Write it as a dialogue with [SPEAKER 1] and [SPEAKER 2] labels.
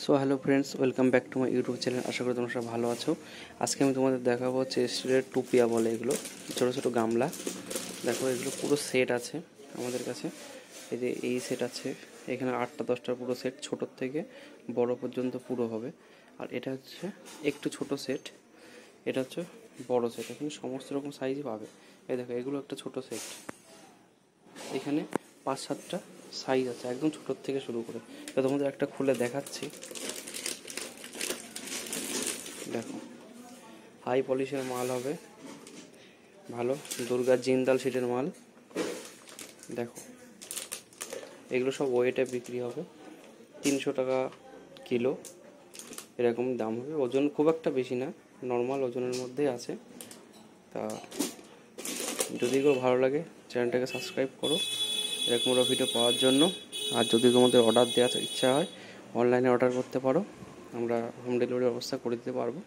[SPEAKER 1] So hello friends, welcome back to my YouTube channel. আশা করি তোমরা সব ভালো আছো। আজকে আমি তোমাদের দেখাবো হচ্ছে স্টিলের টুপিয়া বলে এগুলো, ছোটো ছোটো গামলা। দেখো এগুলো পুরো সেট আছে আমাদের কাছে। এই যে এই সেট আছে, এখানে 8টা 10টার পুরো সেট, ছোটোর থেকে বড় পর্যন্ত পুরো হবে। আর এটা হচ্ছে একটু ছোট সেট, এটা হচ্ছে বড় সেট। এখানে সমস্ত রকম সাইজই পাবে। এই দেখো এগুলো একটা ছোট সেট, এখানে 5-7টা সাইজ আছে, একদম ছোটোর থেকে শুরু করে। তো তোমাদের একটা খুলে দেখাচ্ছি। দেখো হাই পলিশের মাল হবে, ভালো দুর্গা জিন্দাল সিটের মাল। দেখো এগুলো সব ওয়েটে বিক্রি হবে, 300 টাকা কিলো এরকম দাম হবে। ওজন খুব একটা বেশি না, নর্মাল ওজনের মধ্যেই আছে। তা যদি এগুলো ভালো লাগে চ্যানেলটাকে সাবস্ক্রাইব করো এরকম ভিডিও পাওয়ার জন্য। আর যদি তোমাদের অর্ডার দেওয়ার ইচ্ছা হয় অনলাইনে অর্ডার করতে পারো, আমরা হোম ডেলিভারির ব্যবস্থা করে দিতে পারবো।